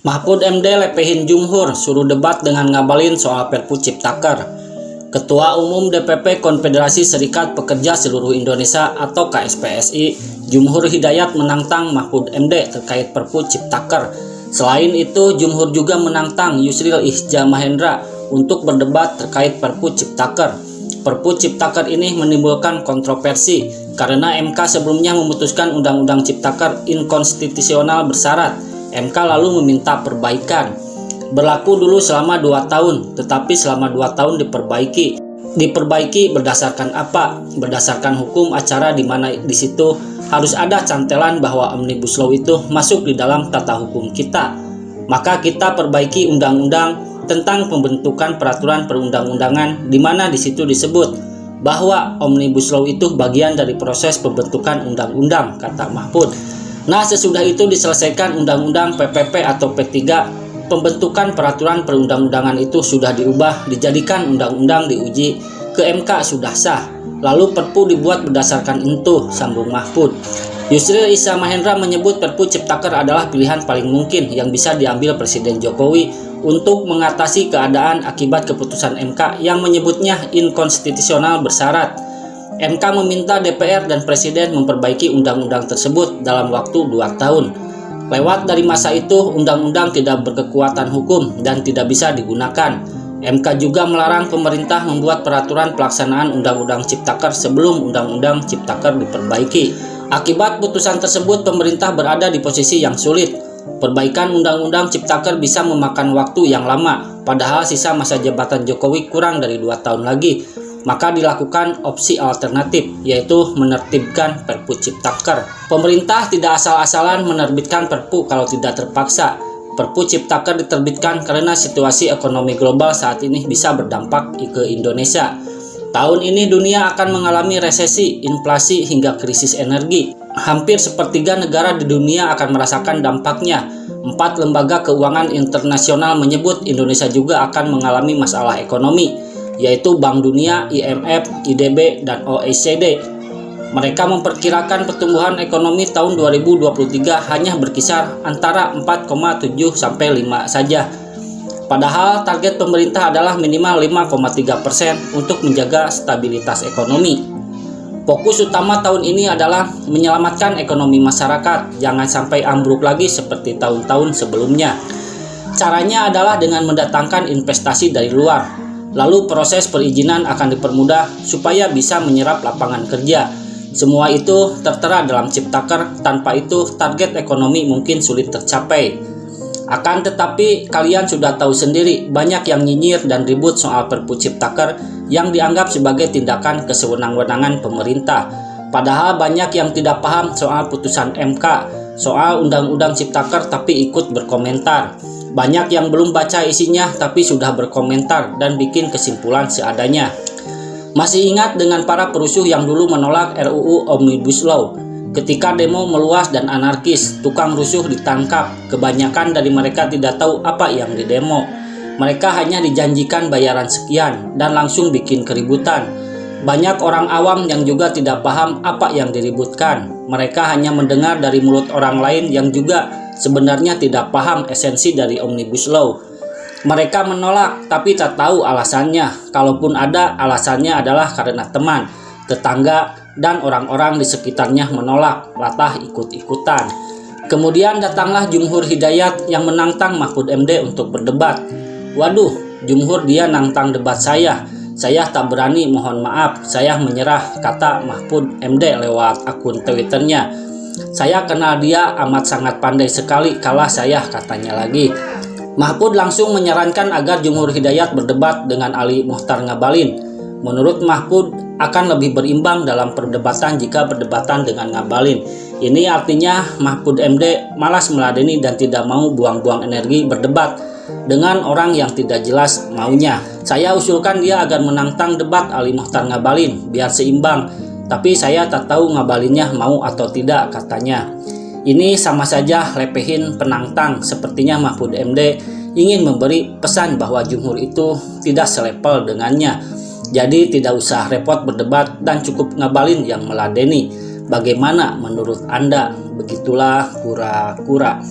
Mahfud MD lepehin Jumhur, suruh debat dengan ngabalin soal Perpu Ciptaker. Ketua Umum DPP Konfederasi Serikat Pekerja Seluruh Indonesia atau KSPSI, Jumhur Hidayat menantang Mahfud MD terkait Perpu Ciptaker. Selain itu, Jumhur juga menantang Yusril Iza Mahendra untuk berdebat terkait Perpu Ciptaker. Perpu Ciptaker ini menimbulkan kontroversi karena MK sebelumnya memutuskan Undang-Undang Ciptaker inkonstitusional bersyarat. MK lalu meminta perbaikan. Berlaku dulu selama 2 tahun, tetapi selama 2 tahun diperbaiki. Diperbaiki berdasarkan apa? Berdasarkan hukum acara di mana di situ harus ada cantelan bahwa Omnibus Law itu masuk di dalam tata hukum kita. Maka kita perbaiki undang-undang tentang pembentukan peraturan perundang-undangan di mana di situ disebut bahwa Omnibus Law itu bagian dari proses pembentukan undang-undang, kata Mahfud. Nah, sesudah itu diselesaikan Undang-Undang PPP atau P3, pembentukan peraturan perundang-undangan itu sudah diubah, dijadikan undang-undang, diuji ke MK sudah sah. Lalu Perpu dibuat berdasarkan itu, sambung Mahfud. Yusril Iza Mahendra menyebut Perpu Ciptaker adalah pilihan paling mungkin yang bisa diambil Presiden Jokowi untuk mengatasi keadaan akibat keputusan MK yang menyebutnya inkonstitusional bersyarat. MK meminta DPR dan Presiden memperbaiki undang-undang tersebut dalam waktu 2 tahun. Lewat dari masa itu, undang-undang tidak berkekuatan hukum dan tidak bisa digunakan. MK juga melarang pemerintah membuat peraturan pelaksanaan Undang-Undang Ciptaker sebelum Undang-Undang Ciptaker diperbaiki. Akibat putusan tersebut, pemerintah berada di posisi yang sulit. Perbaikan Undang-Undang Ciptaker bisa memakan waktu yang lama, padahal sisa masa jabatan Jokowi kurang dari 2 tahun lagi. Maka dilakukan opsi alternatif, yaitu menertibkan Perpu Ciptaker. Pemerintah tidak asal-asalan menerbitkan Perpu kalau tidak terpaksa. Perpu Ciptaker diterbitkan karena situasi ekonomi global saat ini bisa berdampak ke Indonesia. Tahun ini dunia akan mengalami resesi, inflasi, hingga krisis energi. Hampir sepertiga negara di dunia akan merasakan dampaknya. 4 lembaga keuangan internasional menyebut Indonesia juga akan mengalami masalah ekonomi, yaitu Bank Dunia, IMF, IDB, dan OECD. Mereka memperkirakan pertumbuhan ekonomi tahun 2023 hanya berkisar antara 4,7 sampai 5 saja. Padahal target pemerintah adalah minimal 5,3% untuk menjaga stabilitas ekonomi. Fokus utama tahun ini adalah menyelamatkan ekonomi masyarakat, jangan sampai ambruk lagi seperti tahun-tahun sebelumnya. Caranya adalah dengan mendatangkan investasi dari luar. Lalu proses perizinan akan dipermudah supaya bisa menyerap lapangan kerja. Semua itu tertera dalam Ciptaker, tanpa itu target ekonomi mungkin sulit tercapai. Akan tetapi kalian sudah tahu sendiri, banyak yang nyinyir dan ribut soal Perpu Ciptaker yang dianggap sebagai tindakan kesewenang-wenangan pemerintah. Padahal banyak yang tidak paham soal putusan MK, soal Undang-Undang Ciptaker tapi ikut berkomentar. Banyak yang belum baca isinya tapi sudah berkomentar dan bikin kesimpulan seadanya. Masih ingat dengan para perusuh yang dulu menolak RUU Omnibus Law? Ketika demo meluas dan anarkis, tukang rusuh ditangkap. Kebanyakan dari mereka tidak tahu apa yang didemo. Mereka hanya dijanjikan bayaran sekian dan langsung bikin keributan. Banyak orang awam yang juga tidak paham apa yang diributkan. Mereka hanya mendengar dari mulut orang lain yang juga sebenarnya tidak paham esensi dari Omnibus Law. Mereka menolak tapi tak tahu alasannya. Kalaupun ada, alasannya adalah karena teman, tetangga, dan orang-orang di sekitarnya menolak, latah ikut-ikutan. Kemudian datanglah Jumhur Hidayat yang menantang Mahfud MD untuk berdebat. Waduh, Jumhur dia nantang debat saya. Saya tak berani, mohon maaf, saya menyerah, kata Mahfud MD lewat akun Twitternya. Saya kenal dia, amat sangat pandai sekali, kalah saya, katanya lagi. Mahfud langsung menyarankan agar Jumhur Hidayat berdebat dengan Ali Muchtar Ngabalin. Menurut Mahfud akan lebih berimbang dalam perdebatan jika berdebatan dengan Ngabalin. Ini artinya Mahfud MD malas meladeni dan tidak mau buang-buang energi berdebat dengan orang yang tidak jelas maunya. Saya usulkan dia agar menantang debat Ali Muchtar Ngabalin biar seimbang. Tapi saya tak tahu Ngabalinnya mau atau tidak, katanya. Ini sama saja lepehin penantang. Sepertinya Mahfud MD ingin memberi pesan bahwa Jumhur itu tidak selepel dengannya. Jadi tidak usah repot berdebat dan cukup Ngabalin yang meladeni. Bagaimana menurut Anda? Begitulah kura-kura.